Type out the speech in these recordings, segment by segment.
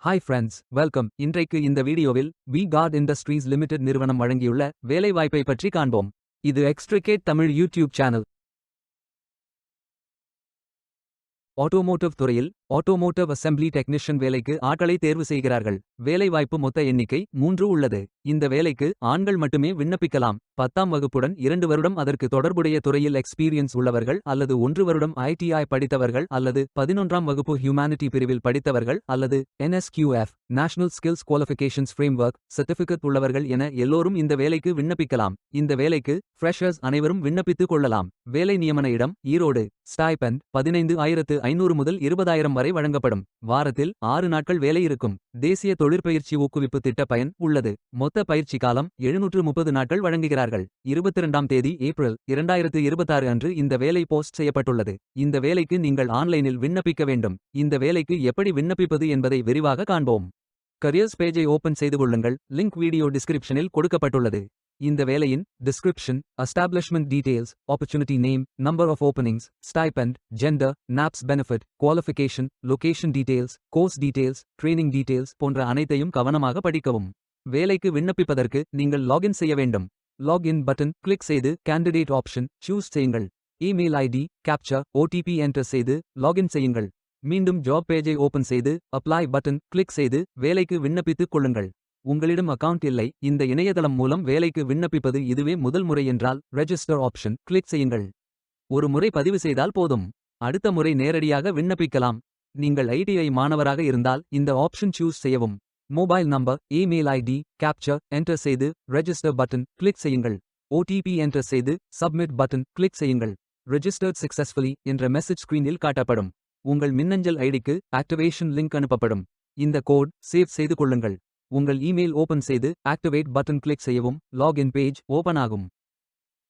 Hi friends, welcome. இன்றைக்கு இந்த வீடியோவில் வி கார்ட் இண்டஸ்ட்ரீஸ் லிமிடெட் நிறுவனம் வழங்கியுள்ள வேலைவாய்ப்பை பற்றி காண்போம். இது extricate Tamil YouTube channel. Automotive துறையில் ஆட்டோமோட்டிவ் அசெம்பிளி டெக்னீஷியன் வேலைக்கு ஆட்களை தேர்வு செய்கிறார்கள். வேலைவாய்ப்பு மொத்த எண்ணிக்கை 3 உள்ளது. இந்த வேலைக்கு ஆண்கள் மட்டுமே விண்ணப்பிக்கலாம். 10ஆம் வகுப்புடன் 2 வருடம் அதற்கு தொடர்புடைய துறையில் எக்ஸ்பீரியன்ஸ் உள்ளவர்கள் அல்லது 1 வருடம் ITI படித்தவர்கள் அல்லது 11ஆம் வகுப்பு ஹியூமானிட்டி பிரிவில் படித்தவர்கள் அல்லது NSQF national skills qualifications framework certificate உள்ளவர்கள் என எல்லோரும் இந்த வேலைக்கு விண்ணப்பிக்கலாம். இந்த வேலைக்கு ஃப்ரெஷர்ஸ் அனைவரும் விண்ணப்பித்துக் கொள்ளலாம். வேலை நியமன இடம் ஈரோடு. ஸ்டைபெண்ட் 15,500 முதல் 20,000 வரை வழங்கப்படும். வாரத்தில் 6 நாட்கள் வேலை இருக்கும். தேசிய தொழிற்பயிற்சி ஊக்குவிப்பு திட்ட பயன் உள்ளது. மொத்த பயிற்சி காலம் 730 நாட்கள் வழங்குகிறார்கள். 22ஆம் தேதி ஏப்ரல் 2026 அன்று இந்த வேலை போஸ்ட் செய்யப்பட்டுள்ளது. இந்த வேலைக்கு நீங்கள் ஆன்லைனில் விண்ணப்பிக்க வேண்டும். இந்த வேலைக்கு எப்படி விண்ணப்பிப்பது என்பதை விரிவாக காண்போம். கரியர்ஸ் பேஜை ஓபன் செய்து கொள்ளுங்கள். லிங்க் வீடியோ டிஸ்கிரிப்ஷனில் கொடுக்கப்பட்டுள்ளது. இந்த வேலையின் description, establishment details, opportunity name, number of openings, stipend, gender, NAPS benefit, qualification, location details, course details, training details போன்ற அனைத்தையும் கவனமாக படிக்கவும். வேலைக்கு விண்ணப்பிப்பதற்கு நீங்கள் லாகின் செய்ய வேண்டும். லாகின் பட்டன் கிளிக் செய்து கேண்டிடேட் ஆப்ஷன் சூஸ் செய்யுங்கள். Email ID, captcha, OTP enter செய்து லாகின் செய்யுங்கள். மீண்டும் ஜாப் பேஜை ஓபன் செய்து அப்ளை பட்டன் கிளிக் செய்து வேலைக்கு விண்ணப்பித்துக் கொள்ளுங்கள். உங்களிடம் அக்கவுண்ட் இல்லை, இந்த இணையதளம் மூலம் வேலைக்கு விண்ணப்பிப்பது இதுவே முதல் முறை என்றால் ரெஜிஸ்டர் ஆப்ஷன் கிளிக் செய்யுங்கள். ஒரு முறை பதிவு செய்தால் போதும். அடுத்த முறை நேரடியாக விண்ணப்பிக்கலாம். நீங்கள் ITI மாணவராக இருந்தால் இந்த ஆப்ஷன் சூஸ் செய்யவும். Mobile number, email ID, captcha enter செய்து ரெஜிஸ்டர் பட்டன் கிளிக் செய்யுங்கள். OTP என்டர் செய்து சப்மிட் பட்டன் கிளிக் செய்யுங்கள். ரெஜிஸ்டர்ட் சக்சஸ்ஃபுல்லி என்ற மெசேஜ் ஸ்கிரீனில் காட்டப்படும். உங்கள் மின்னஞ்சல் ஐடிக்கு ஆக்டிவேஷன் லிங்க் அனுப்பப்படும். இந்த கோட் சேவ் செய்து கொள்ளுங்கள். உங்கள் இமெயில் ஓபன் செய்து ஆக்டிவேட் பட்டன் கிளிக் செய்யவும். லாகின் பேஜ் ஓபன் ஆகும்.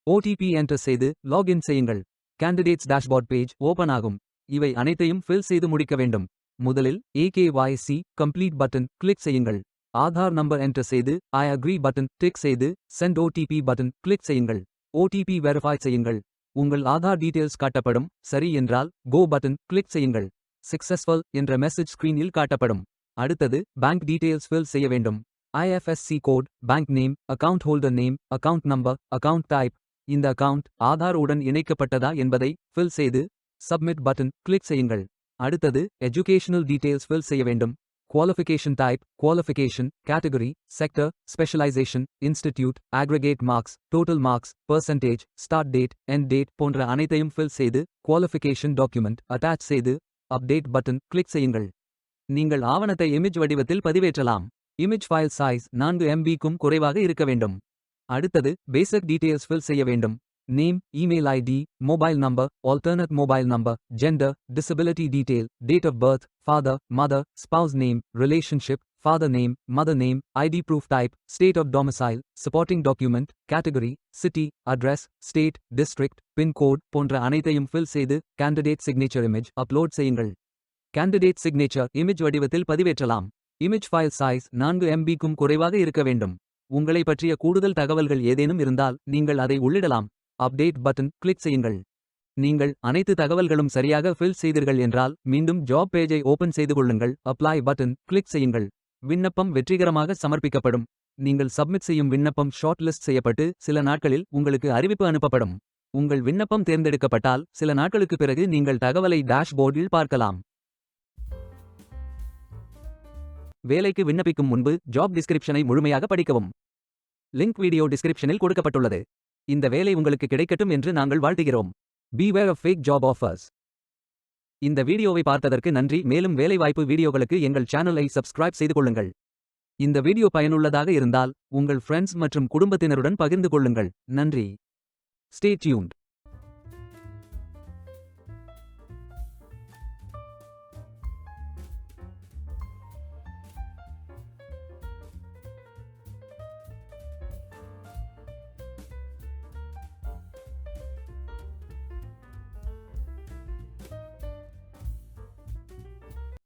OTP என்டர் செய்து லாகின் செய்யுங்கள். கேண்டிடேட்ஸ் டேஷ்போர்ட் பேஜ் ஓபன் ஆகும். இவை அனைத்தையும் ஃபில் செய்து முடிக்க வேண்டும். முதலில் AKYC கம்ப்ளீட் பட்டன் கிளிக் செய்யுங்கள். ஆதார் நம்பர் என்டர் செய்து ஐ அக்ரி பட்டன் டிக் செய்து சென்ட் OTP பட்டன் கிளிக் செய்யுங்கள். OTP வெரிஃபை செய்யுங்கள். உங்கள் ஆதார் டீடைல்ஸ் காட்டப்படும். சரி என்றால் கோ பட்டன் கிளிக் செய்யுங்கள். சக்சஸ்ஃபுல் என்ற மெசேஜ் ஸ்கிரீனில் காட்டப்படும். அடுத்தது பேங்க் டீடைல்ஸ் ஃபில் செய்ய வேண்டும். IFSC code, bank name, account holder name, account number, account type. இந்த அக்கவுண்ட் ஆதார் உடன் இணைக்கப்பட்டதா என்பதை ஃபில் செய்து சப்மிட் பட்டன் கிளிக் செய்யுங்கள். அடுத்தது எஜுகேஷனல் டீடைல்ஸ் ஃபில் செய்ய வேண்டும். Qualification type, qualification, category, sector, specialisation, institute, aggregate marks, total marks, percentage, start date, end date போன்ற அனைத்தையும் ஃபில் செய்து குவாலிஃபிகேஷன் டாக்குமெண்ட் அட்டாச் செய்து அப்டேட் பட்டன் கிளிக் செய்யுங்கள். நீங்கள் ஆவணத்தை இமேஜ் வடிவத்தில் பதிவேற்றலாம். இமேஜ் ஃபைல் சைஸ் 4 MB-க்கும் குறைவாக இருக்க வேண்டும். அடுத்தது பேசிக் டீடைல்ஸ் ஃபில் செய்ய வேண்டும். Name, email ID, mobile number, alternate mobile number, gender, disability detail, date of birth, father, mother, spouse name, relationship, father name, mother name, ID proof type, state of domicile, supporting document, category, city, address, state, district, pincode போன்ற அனைத்தையும் fill செய்து candidate signature image upload செய்யுங்கள். Candidate signature image வடிவத்தில் பதிவேற்றலாம். Image file size 4 MB-க்கும் குறைவாக இருக்க வேண்டும். உங்களை பற்றிய கூடுதல் தகவல்கள் ஏதேனும் இருந்தால் நீங்கள் அதை உள்ளிடலாம். அப்டேட் பட்டன் கிளிக் செய்யுங்கள். நீங்கள் அனைத்து தகவல்களும் சரியாக ஃபில் செய்தீர்கள் என்றால் மீண்டும் ஜாப் பேஜை ஓபன் செய்து கொள்ளுங்கள். அப்ளை பட்டன் கிளிக் செய்யுங்கள். விண்ணப்பம் வெற்றிகரமாக சமர்ப்பிக்கப்படும். நீங்கள் சப்மிட் செய்யும் விண்ணப்பம் ஷார்ட் லிஸ்ட் செய்யப்பட்டு சில நாட்களில் உங்களுக்கு அறிவிப்பு அனுப்பப்படும். உங்கள் விண்ணப்பம் தேர்ந்தெடுக்கப்பட்டால் சில நாட்களுக்கு பிறகு நீங்கள் தகவலை டேஷ்போர்டில் பார்க்கலாம். வேலைக்கு விண்ணப்பிக்கும் முன்பு ஜாப் டிஸ்கிரிப்ஷனை முழுமையாக படிக்கவும். லிங்க் வீடியோ டிஸ்கிரிப்ஷனில் கொடுக்கப்பட்டுள்ளது. இந்த வேலை உங்களுக்கு கிடைக்கட்டும் என்று நாங்கள் வாழ்த்துகிறோம். Beware of fake job offers. இந்த வீடியோவை பார்த்ததற்கு நன்றி. மேலும் வேலைவாய்ப்பு வீடியோகளுக்கு எங்கள் சேனலை சப்ஸ்கிரைப் செய்து கொள்ளுங்கள். இந்த வீடியோ பயனுள்ளதாக இருந்தால் உங்கள் ஃப்ரெண்ட்ஸ் மற்றும் குடும்பத்தினருடன் பகிர்ந்து கொள்ளுங்கள். நன்றி. Stay tuned.